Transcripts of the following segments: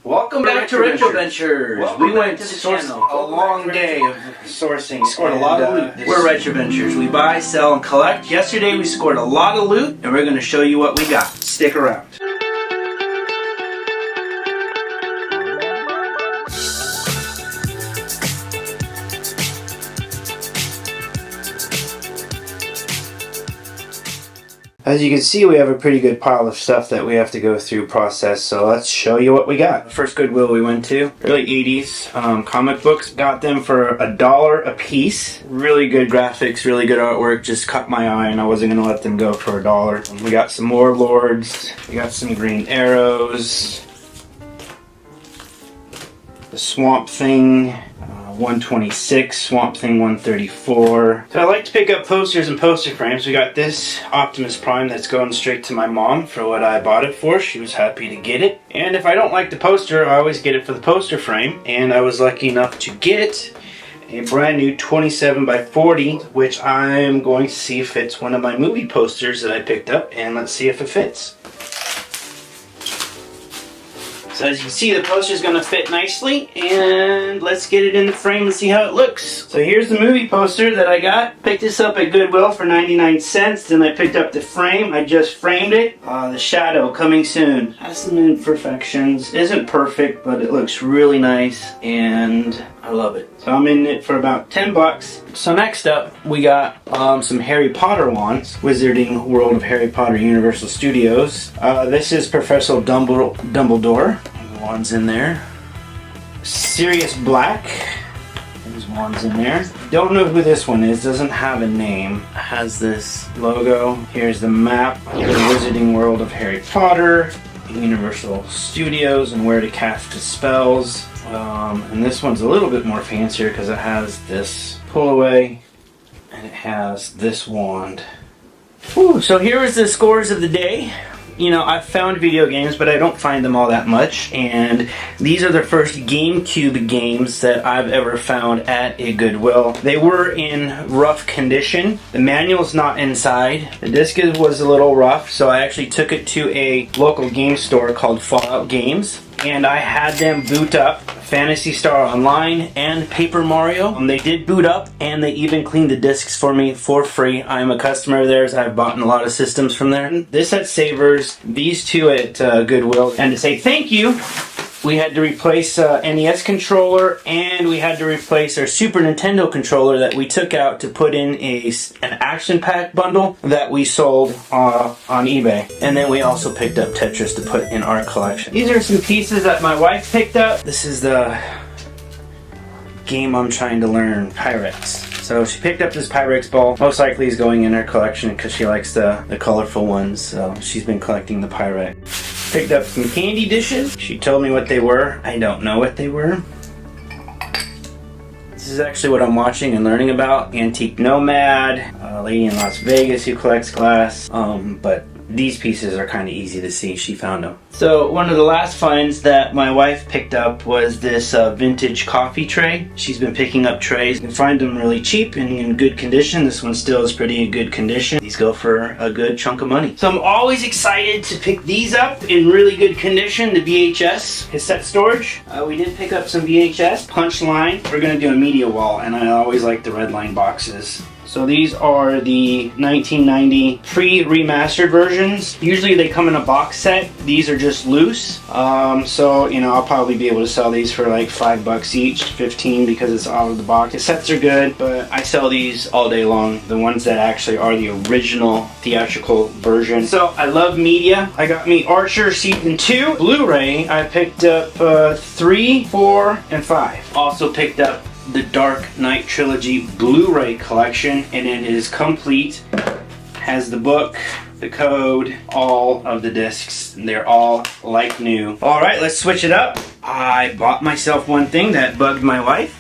Welcome back to Retro Ventures. We went to source a long day of sourcing. Scored a lot of loot. We're Retro Ventures. We buy, sell, and collect. Yesterday we scored a lot of loot, and we're going to show you what we got. Stick around. As you can see, we have a pretty good pile of stuff that we have to go through, process, so let's show you what we got. First Goodwill we went to, early 80s comic books. Got them for $1 a piece. Really good graphics, really good artwork, just caught my eye and I wasn't going to let them go for $1. We got some more Lords, we got some Green Arrows, the Swamp Thing, 126, Swamp Thing 134. So I like to pick up posters and poster frames. We got this Optimus Prime that's going straight to my mom for what I bought it for. She was happy to get it. And if I don't like the poster, I always get it for the poster frame. And I was lucky enough to get a brand new 27 by 40, which I'm going to see if fits one of my movie posters that I picked up. And let's see if it fits. So as you can see, the poster is going to fit nicely, and let's get it in the frame and see how it looks. So here's the movie poster that I got. Picked this up at Goodwill for 99 cents, then I picked up the frame. I just framed it. The shadow coming soon. Has some imperfections. Isn't perfect, but it looks really nice, and I love it. So I'm in it for about 10 bucks. So next up, we got some Harry Potter wands. Wizarding World of Harry Potter Universal Studios. This is Professor Dumbledore. The wands in there. Sirius Black. There's wands in there. Don't know who this one is. Doesn't have a name. It has this logo. Here's the map of the Wizarding World of Harry Potter. Universal Studios and where to cast the spells. And this one's a little bit more fancier because it has this pull away and it has this wand. Whew, so here is the scores of the day. You know, I've found video games, but I don't find them all that much. And these are the first GameCube games that I've ever found at a Goodwill. They were in rough condition. The manual's not inside. The disc was a little rough, so I actually took it to a local game store called Fallout Games. And I had them boot up Phantasy Star Online and Paper Mario. They did boot up, and they even cleaned the discs for me for free. I'm a customer of theirs. I've bought a lot of systems from there. This at Savers, these two at Goodwill. And to say thank you, we had to replace NES controller, and we had to replace our Super Nintendo controller that we took out to put in an action pack bundle that we sold on eBay. And then we also picked up Tetris to put in our collection. These are some pieces that my wife picked up. This is the game I'm trying to learn, Pyrex. So she picked up this Pyrex ball. Most likely is going in her collection because she likes the colorful ones. So she's been collecting the Pyrex. Picked up some candy dishes. She told me what they were. I don't know what they were. This is actually what I'm watching and learning about. Antique Nomad, a lady in Las Vegas who collects glass. But these pieces are kind of easy to see. She found them. So one of the last finds that my wife picked up was this vintage coffee tray. She's been picking up trays. You can find them really cheap and in good condition. This one still is pretty in good condition. These go for a good chunk of money. So I'm always excited to pick these up in really good condition. The VHS cassette storage. We did pick up some VHS. Punch line. We're going to do a media wall, and I always like the red line boxes. So these are the 1990 pre-remastered versions. Usually they come in a box set. These are just loose. So, you know, I'll probably be able to sell these for like $5 each, 15 because it's out of the box. The sets are good, but I sell these all day long. The ones that actually are the original theatrical version. So I love media. I got me Archer Season 2. Blu-ray, I picked up 3, 4, and 5. Also picked up the Dark Knight Trilogy Blu-ray collection, and it is complete. Has the book, the code, all of the discs. They're all like new. Alright, let's switch it up. I bought myself one thing that bugged my wife.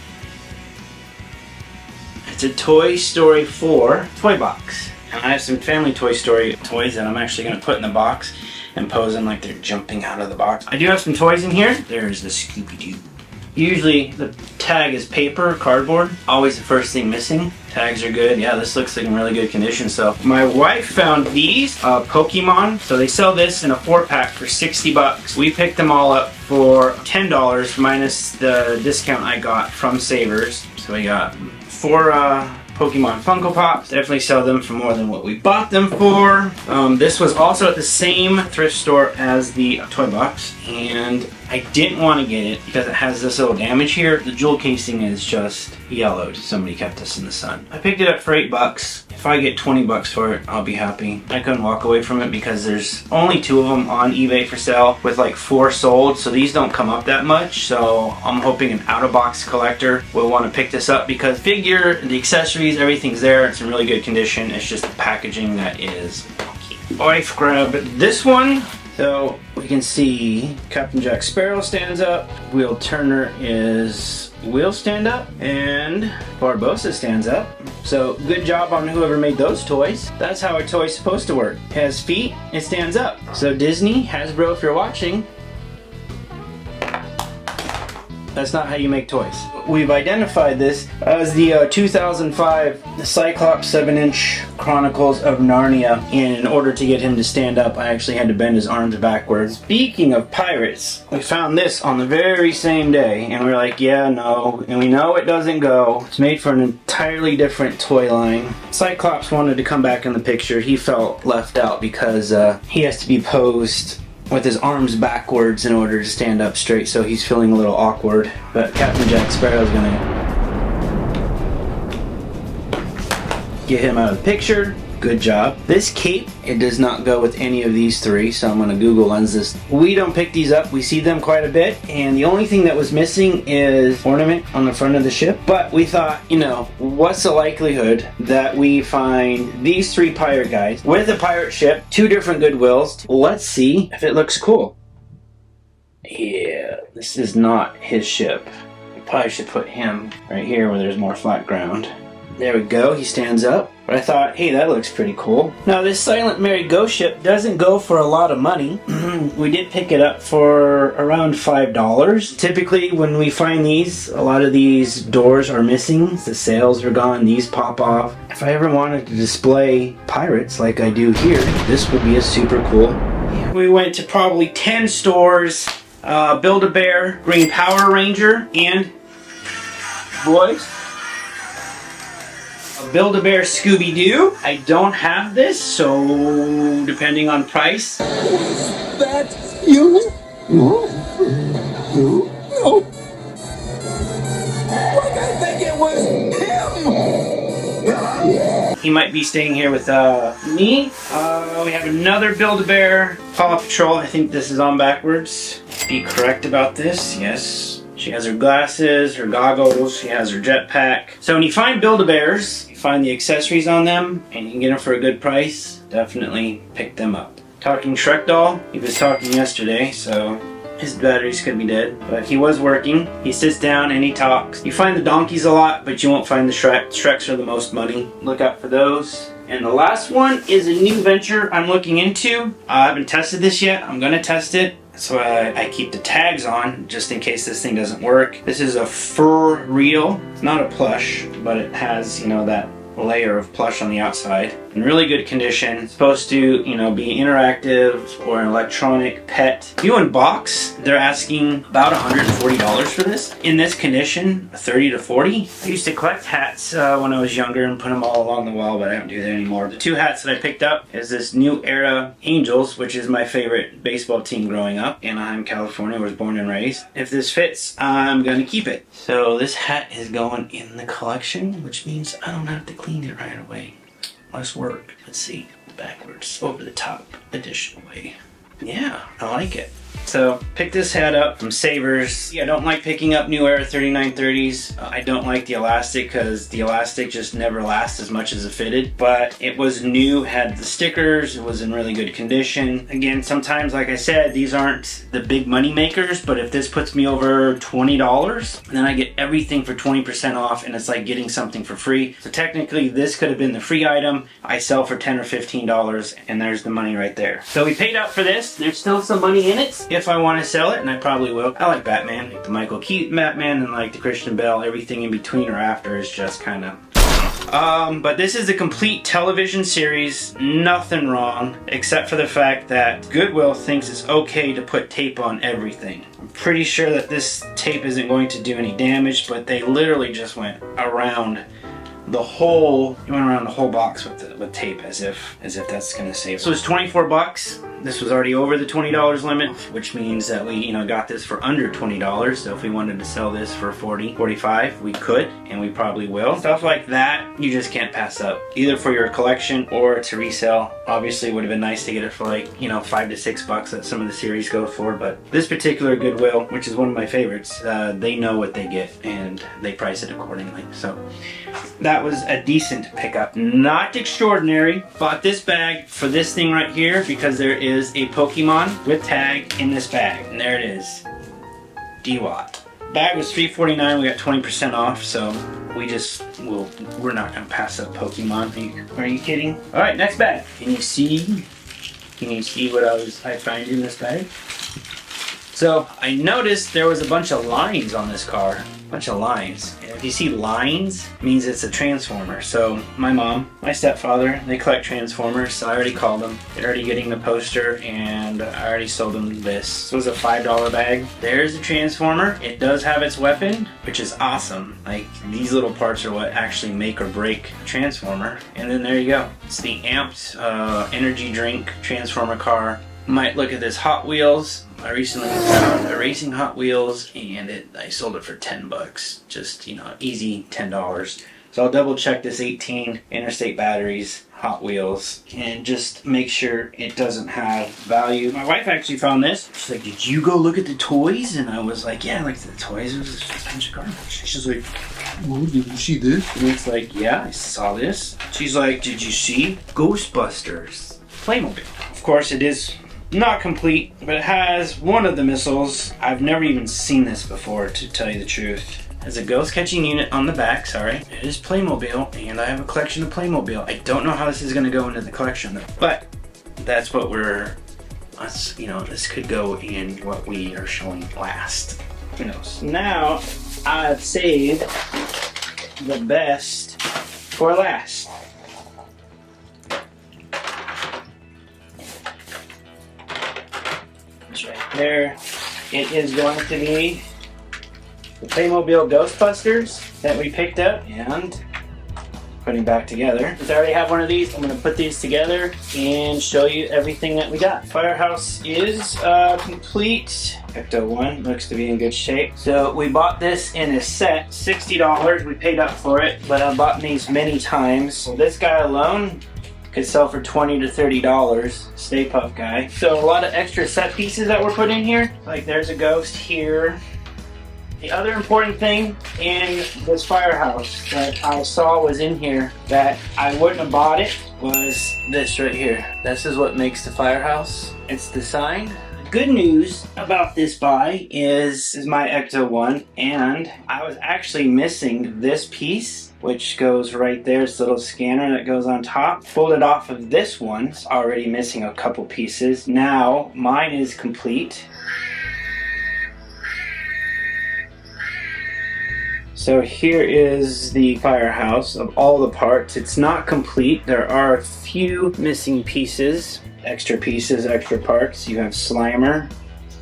It's a Toy Story 4 toy box. And I have some family Toy Story toys that I'm actually going to put in the box and pose them like they're jumping out of the box. I do have some toys in here. There's the Scooby-Doo. Usually the tag is paper, cardboard. Always the first thing missing. Tags are good. Yeah, this looks like in really good condition. So my wife found these Pokemon. So they sell this in a 4-pack for 60 bucks. We picked them all up for $10 minus the discount I got from Savers. So we got 4 Pokemon Funko Pops. Definitely sell them for more than what we bought them for. This was also at the same thrift store as the toy box, and I didn't want to get it because it has this little damage here. The jewel casing is just yellowed. Somebody kept this in the sun. I picked it up for 8 bucks. If I get 20 bucks for it, I'll be happy. I couldn't walk away from it because there's only 2 of them on eBay for sale with like 4 sold, so these don't come up that much. So I'm hoping an out-of-box collector will want to pick this up because figure, the accessories, everything's there. It's in really good condition. It's just the packaging that is funky. Wife grabbed this one. So we can see Captain Jack Sparrow stands up, Wheel Turner is wheel stand up, and Barbossa stands up. So good job on whoever made those toys. That's how a toy's supposed to work. It has feet, it stands up. So Disney, Hasbro, if you're watching, that's not how you make toys. We've identified this as the 2005 Cyclops 7-inch Chronicles of Narnia. And in order to get him to stand up, I actually had to bend his arms backwards. Speaking of pirates, we found this on the very same day, and we were like, yeah, no, and we know it doesn't go. It's made for an entirely different toy line. Cyclops wanted to come back in the picture. He felt left out because he has to be posed with his arms backwards in order to stand up straight, so he's feeling a little awkward. But Captain Jack Sparrow is gonna get him out of the picture. Good job. This cape, it does not go with any of these 3, so I'm gonna Google lens this. We don't pick these up, we see them quite a bit, and the only thing that was missing is ornament on the front of the ship. But we thought, you know, what's the likelihood that we find these 3 pirate guys with a pirate ship, 2 different Goodwills. Let's see if it looks cool. Yeah, this is not his ship. We probably should put him right here where there's more flat ground. There we go, he stands up. But I thought, hey, that looks pretty cool. Now this Silent Mary Ghost ship doesn't go for a lot of money. We did pick it up for around $5. Typically when we find these, a lot of these doors are missing. The sails are gone, these pop off. If I ever wanted to display pirates like I do here, this would be a super cool. We went to probably 10 stores, Build-A-Bear, Green Power Ranger, and boys, Build-A-Bear Scooby-Doo. I don't have this, so depending on price. Was that you? No. Like I think it was him. He might be staying here with me. We have another Build-A-Bear Paw Patrol. I think this is on backwards. Be correct about this, yes. She has her glasses, her goggles, she has her jetpack. So when you find Build-A-Bears, you find the accessories on them, and you can get them for a good price, definitely pick them up. Talking Shrek doll, he was talking yesterday, so his batteries could be dead, but he was working. He sits down and he talks. You find the donkeys a lot, but you won't find the Shrek. Shreks are the most money. Look out for those. And the last one is a new venture I'm looking into. I haven't tested this yet. I'm gonna test it. So I keep the tags on just in case this thing doesn't work. This is a fur reel. It's not a plush, but it has, you know, that layer of plush on the outside. In really good condition. It's supposed to, you know, be interactive or an electronic pet. If you unbox, they're asking about $140 for this. In this condition, 30 to 40. I used to collect hats when I was younger and put them all along the wall, but I don't do that anymore. The 2 hats that I picked up is this New Era Angels, which is my favorite baseball team growing up. Anaheim, California, was born and raised. If this fits, I'm gonna keep it. So this hat is going in the collection, which means I don't have to clean it right away. Less work. Let's see. Backwards. Over the top. Additional way. Yeah, I like it. So, pick this hat up from Savers. I don't like picking up New Era 3930s. I don't like the elastic because the elastic just never lasts as much as a fitted. But it was new, had the stickers, it was in really good condition. Again, sometimes, like I said, these aren't the big money makers, but if this puts me over $20, then I get everything for 20% off, and it's like getting something for free. So technically, this could have been the free item. I sell for $10 or $15, and there's the money right there. So we paid out for this. There's still some money in it. if I want to sell it, and I probably will. I like Batman, like the Michael Keaton Batman and like the Christian Bale. Everything in between or after is just kind of... but this is a complete television series, nothing wrong, except for the fact that Goodwill thinks it's okay to put tape on everything. I'm pretty sure that this tape isn't going to do any damage, but they literally just went around the whole box with tape as if that's gonna save. So it's 24 bucks. This was already over the $20 limit, which means that we got this for under $20. So if we wanted to sell this for 40, 45, we could, and we probably will. Stuff like that, you just can't pass up, either for your collection or to resell. Obviously, it would have been nice to get it for like, $5 to $6 that some of the series go for, but this particular Goodwill, which is one of my favorites, they know what they get and they price it accordingly. So that was a decent pickup. Not extraordinary. Bought this bag for this thing right here because there is a Pokemon with tag in this bag. And there it is. DWAT. Bag was $3.49. We got 20% off, so we're not gonna pass up Pokemon. Are you kidding? Alright, next bag. Can you see what I find in this bag? So I noticed there was a bunch of lines on this car. Bunch of lines. And if you see lines, it means it's a transformer. So my mom, my stepfather, they collect transformers, so I already called them. They're already getting the poster, and I already sold them this. This was a $5 bag. There's a transformer. It does have its weapon, which is awesome. Like, these little parts are what actually make or break a transformer. And then there you go. It's the amped energy drink transformer car. Might look at this Hot Wheels. I recently found a racing Hot Wheels, and I sold it for 10 bucks. Just, easy $10. So I'll double check this 18 interstate batteries Hot Wheels and just make sure it doesn't have value. My wife actually found this. She's like, did you go look at the toys? And I was like, yeah, I looked at the toys. It was just a bunch of garbage. She's like, oh, did you see this? And it's like, yeah, I saw this. She's like, did you see Ghostbusters Playmobil? Of course, it is not complete, but it has one of the missiles. I've never even seen this before, to tell you the truth. It has a ghost catching unit on the back, sorry. It is Playmobil, and I have a collection of Playmobil. I don't know how this is gonna go into the collection, but that's what this could go in what we are showing last. Who knows? Now, I've saved the best for last. Right there, it is going to be the Playmobil Ghostbusters that we picked up and putting back together. Since I already have one of these, I'm going to put these together and show you everything that we got. Firehouse is complete. Ecto-1 looks to be in good shape. So we bought this in a set, $60. We paid up for it, but I've bought these many times. So this guy alone could sell for $20 to $30. Stay Puft guy. So a lot of extra set pieces that were put in here. Like there's a ghost here. The other important thing in this firehouse that I saw was in here that I wouldn't have bought it was this right here. This is what makes the firehouse. It's the sign. Good news about this buy is my Ecto-1, and I was actually missing this piece, which goes right there. It's a little scanner that goes on top. Pulled it off of this one. It's already missing a couple pieces. Now mine is complete. So here is the firehouse of all the parts. It's not complete. There are a few missing pieces, extra parts. You have Slimer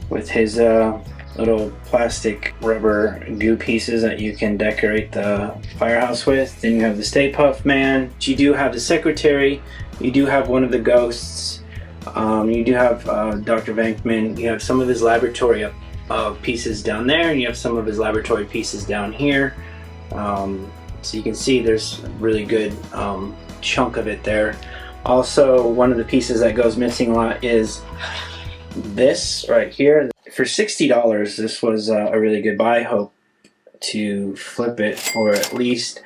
with his little plastic rubber goo pieces that you can decorate the firehouse with. Then you have the Stay Puft Man. You do have the secretary. You do have one of the ghosts. You do have Dr. Venkman. You have some of his laboratory pieces down there, and you have some of his laboratory pieces down here. So you can see there's a really good chunk of it there. Also, one of the pieces that goes missing a lot is this right here. For $60, this was a really good buy. Hope to flip it for at least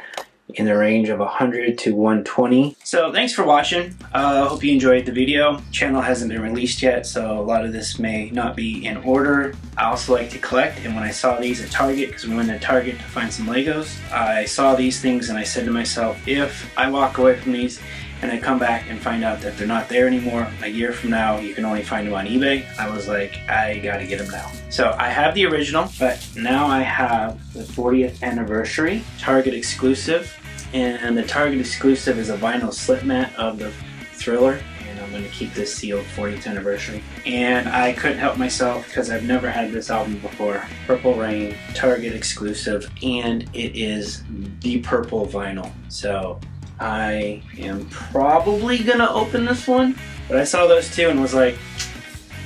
in the range of 100 to 120. So thanks for watching. Hope you enjoyed the video. Channel hasn't been released yet, so a lot of this may not be in order. I also like to collect, and when I saw these at Target, because we went to Target to find some Legos, I saw these things and I said to myself, if I walk away from these and I come back and find out that they're not there anymore. A year from now, you can only find them on eBay. I was like, I gotta get them now. So I have the original, but now I have the 40th anniversary Target exclusive, and the Target exclusive is a vinyl slip mat of the Thriller. I'm going to keep this sealed 40th anniversary. And I couldn't help myself because I've never had this album before. Purple Rain, Target exclusive, and it is the purple vinyl. So I am probably going to open this one, but I saw those two and was like,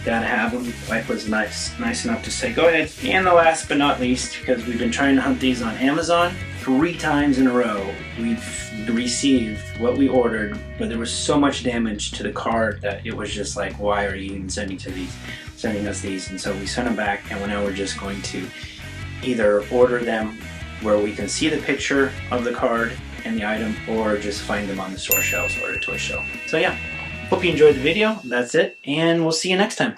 gotta have them. Wife was nice enough to say, go ahead. And the last but not least, because we've been trying to hunt these on Amazon 3 times in a row, we've received what we ordered, but there was so much damage to the card that it was just like, why are you even sending us these? And so we sent them back, and now we're just going to either order them where we can see the picture of the card and the item, or just find them on the store shelves or the toy shelf. So yeah, hope you enjoyed the video. That's it, and we'll see you next time.